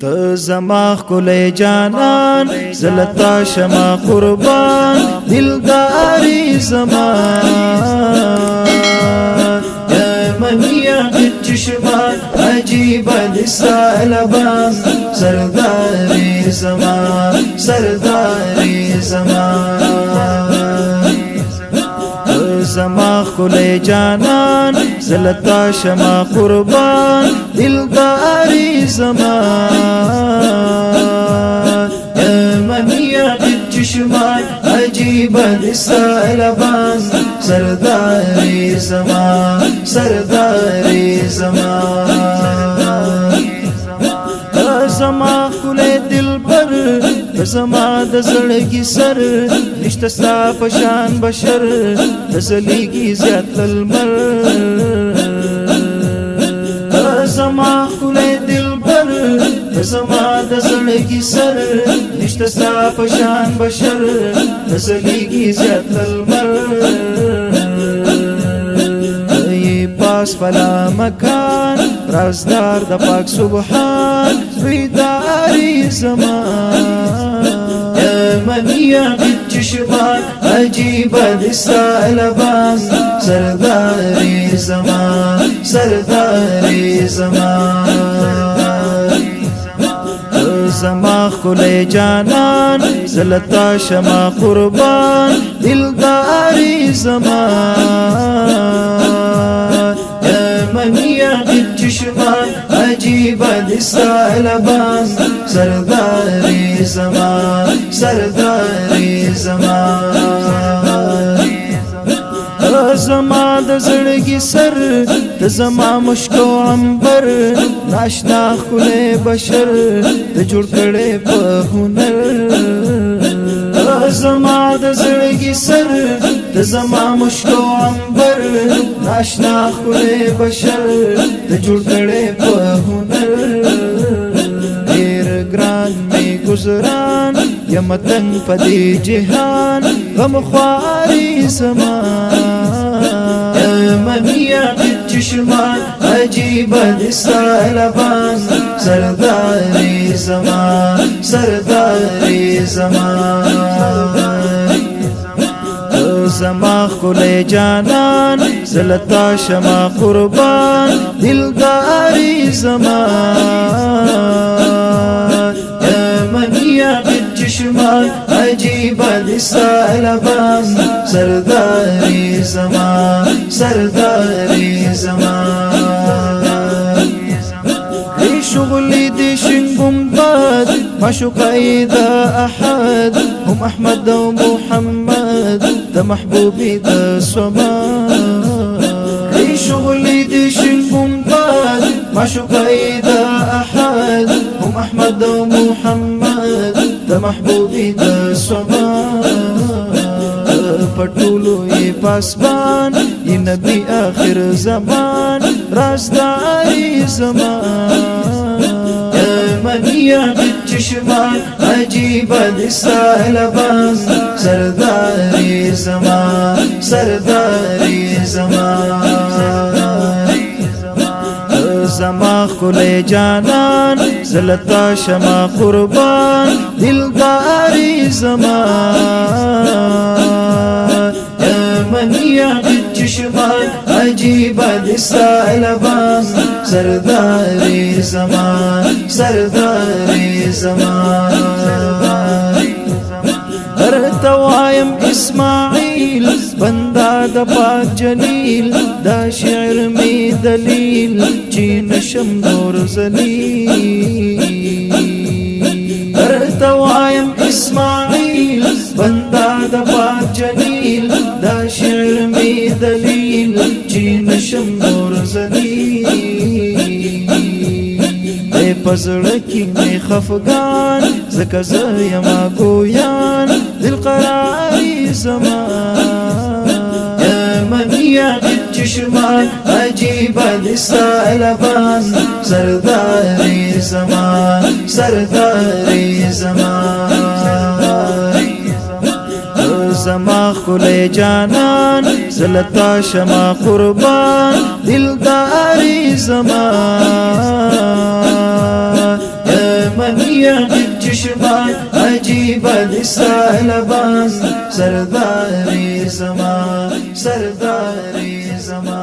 تو زما ښکلی جانان زلتا شما قربان دلداری زما یا منی عقد چشمان عجیب دستا لبان سرداری زما سرداری زما زما ښکلی جانان زلتا شما قربان دلداری زما یا منی عقد چشمان عجیب دستا لبان سرداری زما سرداری زما زما ښکلی دلبر زما د زړګي سر نشته ستا په شان بشر د زلیږي زیات لمر زما ښکلی دلبر زما د زړګي سر نشته ستا په شان بشر د زلیږي زیات لمر پاس پلا مکان رازدار د پاک سبحان بیداری زمان یا منی عقد چشمان عجیب دستا لبان سرداری زمان سرداری زمان زما ښکلی جانان زلتا شما قربان دلداری زمان منی عقد چشمان عجیب دستا لبان سرداری زمان سرداری زمان زما د زړګي سر د زما مشکو عنبر ناشنا ښکلی بشر د جوړ کړی په هنر زما د زړګي سر د زما مشکو عنبر ناشنا ښکلی بشر د جوړ کړی په هنر ډېر ګران می ګزران یم تنګ په دې جهان غم خواري زما منی عقد چشمان عجیب دستا لبان سرداری زمان سرداری زمان زما ښکلی جانان زلتا شما قربان دلداری زمان یا منی عقد چشمان عجیب دستا لبان سرداری زمان سرداری زمان ای شغلی دی شنگم باد معشوقای دا احد هم احمد و محمد دا محبوبی دا سمان ای شغلی دی شنگم باد معشوقای دا احد هم احمد و محمد دا محبوبی دا سمان پټولو یې پاسبان ی نبی آخر زمان رازداری زمان یا منی عقد چشمان عجیب دستا لبان سرداری زمان سرداری زمان زما ښکلی جانان زلتا شما قربان دلداری زمان یا منی عقد چشمان عجیب دستا لبان سرداری زمان سرداری زمان ارتوایم اسماعیل بندا د پاک جلیل دا شعر می دلیل چی نشم نور زلیل ارتوایم اسماعیل بندا د پاک جلیل دا شعر می دلیل چی نشم نور زلیل ای پزړکی می خفگان زکه زه یما ګویان دل قراری زمان یا منی عقد چشمان عجیب دستا لبان سرداری زمان سرداری زمان زما ښکلی جانان زلتا شما قربان دلداری زمان منیا چشمان عجیب دستا لبان سرداری زمان سرداری زمان